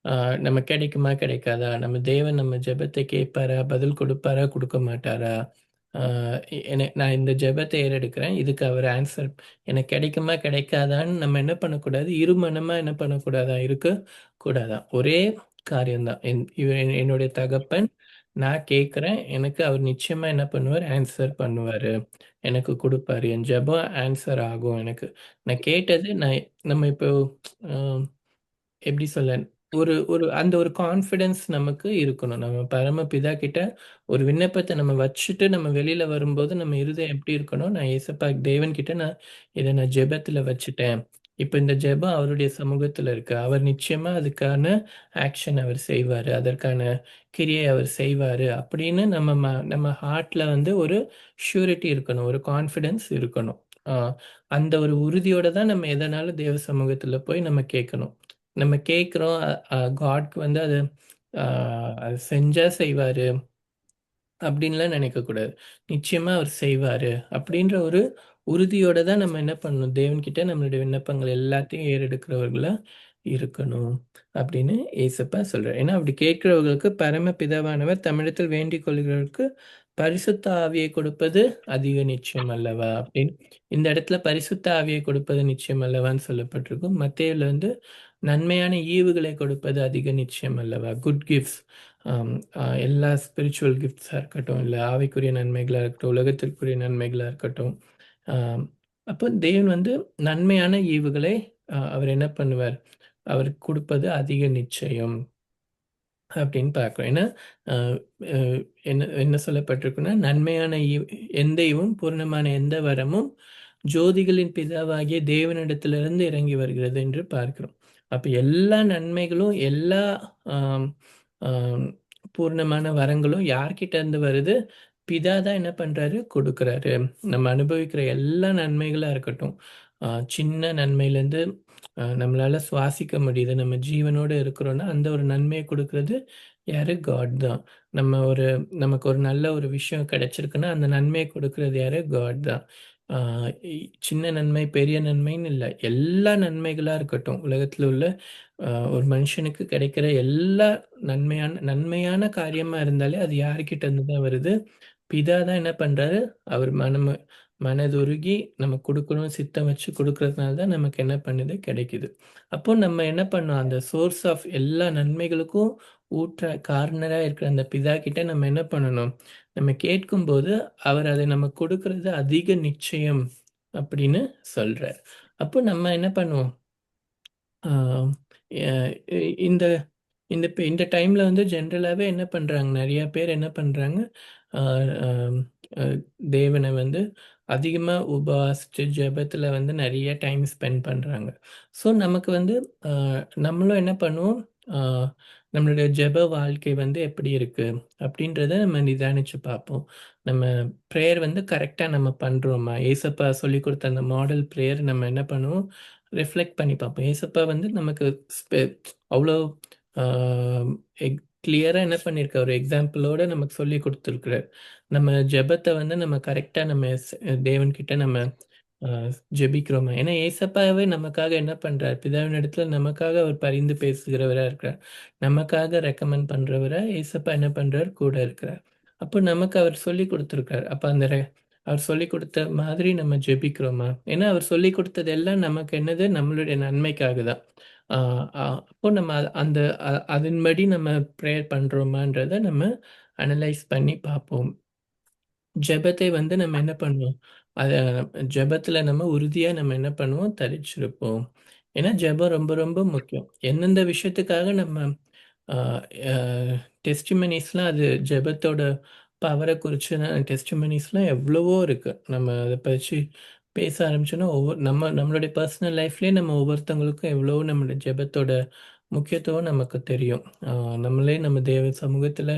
அ நம்ம கிடைக்குமா? கிடைக்காதா? நம்ம தேவன் நம்ம ஜெபத்தை கேட்பாரா? பதில் கொடுப்பாரா? கொடுக்க மாட்டாரா? அ நான் இந்த ஜெபத்தை ஏறெடுக்கிறேன். இதுக்கு அவர் ஆன்சர் எனக்கு கிடைக்குமா? கிடைக்காதான்னு நம்ம என்ன பண்ணக்கூடாது? இருமனமா என்ன பண்ணக்கூடாதா? இருக்கக்கூடாதாம். ஒரே காரியம் தான். என்னுடைய தகப்பன் நான் கேட்குறேன். எனக்கு அவர் நிச்சயமா என்ன பண்ணுவார்? ஆன்ஸர் பண்ணுவாரு. எனக்கு குடுப்பாரு. என் ஜெபம் ஆன்ஸர் ஆகும் எனக்கு. நான் கேட்டது நம்ம இப்போ அ எப்படி சொல்ல? ஒரு ஒரு அந்த ஒரு கான்ஃபிடன்ஸ் நமக்கு இருக்கணும். நம்ம பரமபிதா கிட்ட ஒரு விண்ணப்பத்த நம்ம வச்சுட்டு நம்ம வெளியில வரும்போது, நம்ம இருதயம் எப்படி இருக்கணும்? நான் ஏசப்பா தேவன் கிட்ட நான் ஜெபத்துல வச்சுட்டேன். இப்ப இந்த ஜெபம் அவருடைய சமூகத்துல இருக்கு. அவர் நிச்சயமா அதுக்கான ஆக்ஷன் அவர் செய்வாரு. அதற்கான கிரியை அவர் செய்வாரு. அப்படின்னு நம்ம ஹார்ட்ல வந்து ஒரு ஷ்யூரிட்டி இருக்கணும். ஒரு கான்ஃபிடன்ஸ் இருக்கணும். ஆ அந்த ஒரு உறுதியோட தான் நம்ம எதனாலும் தேவ சமூகத்துல போய் நம்ம கேட்கணும். நம்ம கேட்குறோம். காட்க்கு வந்து அ அது செஞ்சா செய்வாரு. அப்படின்லாம் நினைக்கக்கூடாது. நிச்சயமா அவர் செய்வாரு. அப்படின்ற ஒரு உறுதியோட தான் நம்ம என்ன பண்ணணும், தேவன்கிட்ட நம்மளுடைய விண்ணப்பங்கள் எல்லாத்தையும் ஏறெடுக்கிறவர்களா இருக்கணும். அப்படின்னு ஏசப்பா சொல்றார். ஏன்னா அப்படி கேட்கிறவர்களுக்கு பரமபிதாவானவர் தம்மிடத்தில் வேண்டிக் கொள்கிறவர்களுக்கு பரிசுத்த ஆவியை கொடுப்பது அதிக நிச்சயம் அல்லவா? அப்படின்னு இந்த இடத்துல பரிசுத்த ஆவியை கொடுப்பது நிச்சயம் அல்லவான்னு சொல்லப்பட்டிருக்கும். மத்தேயுல வந்து நன்மையான ஈவுகளை கொடுப்பது அதிக நிச்சயம் அல்லவா? Good gifts. ஆம், எல்லா ஸ்பிரிச்சுவல் கிஃப்ட்ஸாக இருக்கட்டும், இல்லை ஆவிக்குரிய நன்மைகளாக இருக்கட்டும், உலகத்திற்குரிய நன்மைகளாக இருக்கட்டும். ஆம், அப்போ தேவன் வந்து நன்மையான ஈவுகளை அவர் என்ன பண்ணுவார்? அவர் கொடுப்பது அதிக நிச்சயம் அப்படின்னு பார்க்கிறோம். ஏன்னா அ அ என்ன என்ன சொல்லப்பட்டிருக்குன்னா, நன்மையான எந்த ஈவும் பூரணமான எந்த வரமும் ஜோதிகளின் பிதாவாகிய தேவனிடத்திலிருந்து இறங்கி வருகிறது என்று பார்க்கிறோம். அப்ப எல்லா நன்மைகளும், எல்லா ஆம், ஆம், பூரணமான வரங்களும் யார்கிட்ட இருந்து வருது? பிதா தான் என்ன பண்றாரு? கொடுக்குறாரு. நம்ம அனுபவிக்கிற எல்லா நன்மைகளா இருக்கட்டும், சின்ன நன்மையிலேருந்து நம்மளால சுவாசிக்க முடியுது. நம்ம ஜீவனோட இருக்கிறோம்னா, அந்த ஒரு நன்மைய குடுக்குறது யாரு? காட் தான். நம்ம ஒரு நமக்கு ஒரு நல்ல ஒரு விஷயம் கிடைச்சிருக்குன்னா, அந்த நன்மைய குடுக்குறது யாரு? காட் தான். ஆ இ சின்ன நன்மை, பெரிய நன்மைன்னு இல்ல. எல்லா நன்மைகளா இருக்கட்டும், உலகத்துல உள்ள ஒரு மனுஷனுக்கு கிடைக்கிற எல்லா நன்மையான நன்மையான காரியமா இருந்தாலே, அது யார்கிட்ட இருந்து தான் வருது? பிதா தான் என்ன பண்றாரு? அவர் மனதுருகி நம்ம குடுக்கணும் சித்தம் வச்சு குடுக்கறதுனால தான் நமக்கு என்ன பண்ணுது? கிடைக்குது. அப்போ நம்ம என்ன பண்ணோம்? அந்த சோர்ஸ் ஆஃப் எல்லா நன்மைகளுக்கும் காரணரா இருக்கிற அந்த பிதா கிட்ட நம்ம என்ன பண்ணணும்? நம்ம கேட்கும்போது, அவர் அதை நமக்கு கொடுக்கிறது அதிக நிச்சயம் அப்படின்னு சொல்றார். அப்போ நம்ம என்ன பண்ணுவோம்? ஆ எ இந்த இந்த டைம்ல வந்து ஜென்ரலாவே என்ன பண்றாங்க? நெறைய பேர் என்ன பண்றாங்க? ஆ அம் அ தேவன வந்து அதிகமா உபவாசிச்சு ஜெபத்துல வந்து நெறைய டைம் ஸ்பெண்ட் பண்றாங்க. ஸோ நமக்கு வந்து அ நம்மளும் என்ன பண்ணுவோம்? ஆ நம்மளுடைய ஜெப வாழ்க்கை வந்து எப்படி இருக்கு? அப்படின்றத நம்ம நிதானிச்சு பார்ப்போம். நம்ம பிரேயர் வந்து கரெக்ட்டா நம்ம பண்றோமா? ஏசப்பா சொல்லிக் குடுத்த அந்த மாடல் பிரேயர் நம்ம என்ன பண்ணுவோம்? ரிஃப்ளெக்ட் பண்ணி பார்ப்போம். ஏசப்பா வந்து நமக்கு அவ்ளோ ஆ கிளியரா என்ன பண்ணியிருக்காரு? ஒரு எக்ஸாம்பிளோட நமக்கு சொல்லிக் குடுத்துருக்கிறார். நம்ம ஜெபத்த வந்து நம்ம கரெக்ட்டா நம்ம தேவன்கிட்ட நம்ம அ ஜெபிக்கிறோமா? ஏன்னா ஏசப்பாவே நமக்காக என்ன பண்றார்? பிதாவினிடத்துல நமக்காக அவர் பரிந்து பேசுகிறவரா இருக்கிறார். நமக்காக ரெக்கமெண்ட் பண்றவரா ஏசப்பா என்ன பண்றார்? கூட இருக்கிறார். அப்போ நமக்கு அவர் சொல்லிக் குடுத்துருக்கார். அப்ப அந்த அவர் சொல்லிக் குடுத்த மாதிரி நம்ம ஜெபிக்கிறோமா? ஏன்னா அவர் சொல்லிக் குடுத்தது எல்லாம் நமக்கு என்னது? நம்மளுடைய நன்மைக்காக தான். ஆ அ அப்போ நம்ம அந்த அதன்படி நம்ம பிரேயர் பண்றோமான்றத நம்ம அனலைஸ் பண்ணி பார்ப்போம். ஜெபத்தை வந்து நம்ம என்ன பண்ணுவோம்? அத ஜெபத்துல நம்ம உறுதியா நம்ம என்ன பண்ணுவோம்? தரிச்சிருப்போம். ஏன்னா ஜெபம் ரொம்ப ரொம்ப முக்கியம். எந்தெந்த விஷயத்துக்காக நம்ம ஆ அ டெஸ்டிமோனிஸ்லாம் அது ஜெபத்தோட பவர குறிச்சுனா டெஸ்டிமோனிஸ்லாம் எவ்வளவோ இருக்கு. நம்ம அத பற்றி பேச ஆரம்பிச்சோம்னா, நம்மளுடைய பர்சனல் லைஃப்லயே நம்ம ஒவ்வொருத்தவங்களுக்கும் எவ்வளவோ நம்மளுடைய ஜெபத்தோட முக்கியத்துவம் நமக்கு தெரியும். நம்மளே நம்ம தேவ சமூகத்துல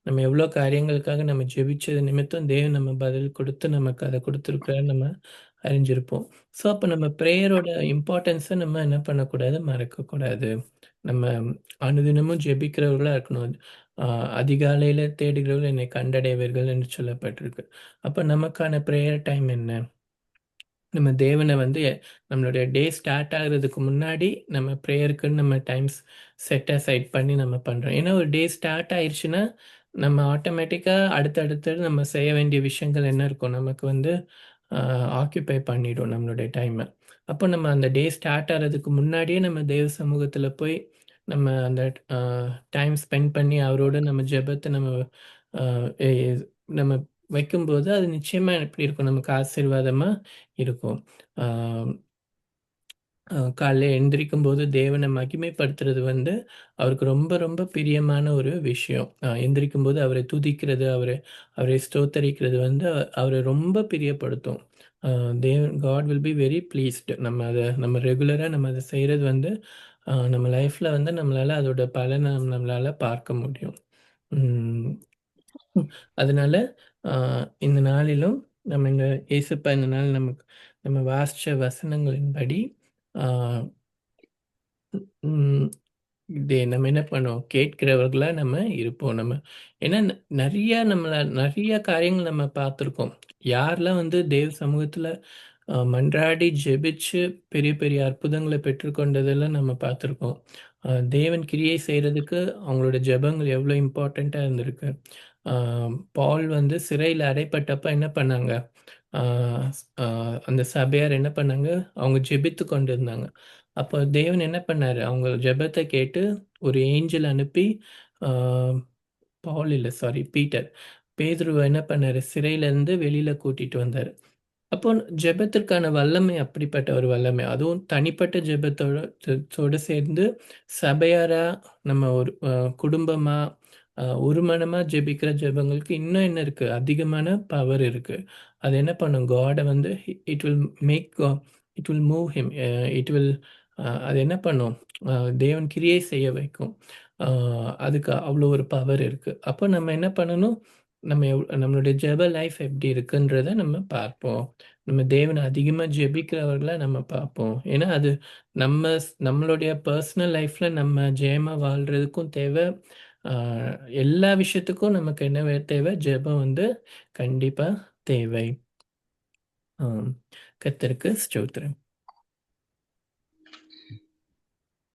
நம்ம எவ்வளோ காரியங்களுக்காக நம்ம ஜெபிச்சது நிமித்தம் தேவன் நம்ம பதில் குடுத்து நமக்கு அத குடுத்துருக்கிறார்ன்னு நம்ம அறிஞ்சிருப்போம். ஸோ, அப்ப நம்ம பிரேயரோட இம்பார்ட்டன்ஸ நம்ம என்ன பண்ணக்கூடாது? மறக்கக்கூடாது. நம்ம அனுதினமும் ஜெபிக்கிறவர்களா இருக்கணும். அ அதிகாலையில தேடுகிறவர்கள் என்னை கண்டடைவீர்கள் என்று சொல்லப்பட்டிருக்கு. அப்ப நமக்கான பிரேயர் டைம் என்ன? நம்ம தேவன வந்து நம்மளுடைய டே ஸ்டார்ட் ஆகுறதுக்கு முன்னாடி நம்ம ப்ரேயருக்குன்னு நம்ம டைம்ஸ் செட் அசைட் பண்ணி நம்ம பண்றோம். ஏன்னா ஒரு டே ஸ்டார்ட் ஆயிருச்சுன்னா, நம்ம ஆட்டோமேட்டிக்கா அடுத்தடுத்து நம்ம செய்ய வேண்டிய விஷயங்கள் என்ன இருக்கும்? நமக்கு வந்து அ ஆக்கியூபை பண்ணிடும் நம்மளுடைய டைம. அப்போ நம்ம அந்த டே ஸ்டார்ட் ஆறதுக்கு முன்னாடியே நம்ம தேவ சமூகத்துல போய் நம்ம அந்த அ டைம் ஸ்பெண்ட் பண்ணி அவரோட நம்ம ஜெபத்த நம்ம அ எ நம்ம வைக்கும்போது அது நிச்சயமா எப்படி இருக்கும்? நமக்கு ஆசீர்வாதமா இருக்கும். ஆ காலைல எந்திரிக்கும்போது தேவன மகிமைப்படுத்துறது வந்து, அவருக்கு ரொம்ப ரொம்ப பிரியமான ஒரு விஷயம். எந்திரிக்கும்போது அவரை துதிக்கிறது, அவரை ஸ்தோத்தரிக்கிறது வந்து அவர ரொம்ப பிரியப்படுத்தும். A God will be very pleased. நம்ம ரெகுலரா நம்ம அத செய்றது வந்து, நம்ம லைஃப்ல வந்து நம்மளால அதோட பலன நம்மளால பார்க்க முடியும். ம். அதனால, அ இந்த நாளிலும் நம்ம ஏசப்பா இந்த நாள் நமக்கு நம்ம வாசிச்ச வசனங்களின்படி, ஆ ம். நம்ம என்ன பண்ணுவோம்? கேட்கிறவர்களா நம்ம இருப்போம். ஏன்னா நெறைய காரியங்கள் நம்ம பார்த்துருக்கோம். யாரெல்லாம் வந்து தேவ சமூகத்தில மன்றாடி ஜெபிச்சு பெரிய பெரிய அற்புதங்கள பெற்றுக்கொண்டதெல்லாம் நம்ம பார்த்துருக்கோம். தேவன் கிரியை செய்றதுக்கு அவங்களோட ஜெபங்கள் எவ்வளோ இம்பார்ட்டன்ட்டா இருந்திருக்கு. அ பால் வந்து சிறையில அடைப்பட்டப்ப என்ன பண்ணாங்க? ஆ அ அந்த சபையார் என்ன பண்ணாங்க? அவங்க ஜெபித்து கொண்டிருந்தாங்க. அப்ப தேவன் என்ன பண்ணாரு? அவங்க ஜெபத்த கேட்டு ஒரு ஏஞ்சல் அனுப்பி, ஆ பவுல் இல்ல சாரி பீட்டர். பேதுருவ என்ன பண்ணாரு? சிறையிலருந்து வெளியில கூட்டிட்டு வந்தாரு. அப்போ ஜெபத்திற்கான வல்லமை அப்படிப்பட்ட ஒரு வல்லமை. அதுவும் தனிப்பட்ட ஜெபத்தோட த்தோட சேர்ந்து சபையாரா நம்ம ஒரு குடும்பமா ஒரு மனமா ஜெபிக்கிற ஜெபங்களுக்கு இன்னும் என்ன இருக்கு? அதிகமான பவர் இருக்கு. அது என்ன பண்ணும்? காட வந்து it will make it will move him. It will அது என்ன பண்ணும்? அ தேவன் கிரியை செய்ய வைக்கும். அ அதுக்கு அவ்வளோ ஒரு பவர் இருக்கு. அப்போ நம்ம என்ன பண்ணணும்? நம்மளுடைய ஜெப லைஃப் எப்படி இருக்குன்றத நம்ம பார்ப்போம். நம்ம தேவன அதிகமா ஜெபிக்கிறவர்களா நம்ம பார்ப்போம். ஏன்னா, அது நம்மளுடைய பர்சனல் லைஃப்ல நம்ம ஜெயமா வாழ்றதுக்கும் தேவை. ஆ எல்லா விஷயத்துக்கும் நமக்கு என்ன தேவை? ஜெபம் வந்து கண்டிப்பா தேவை. ஆம். கர்த்தருக்கு ஸ்தோத்திரம்.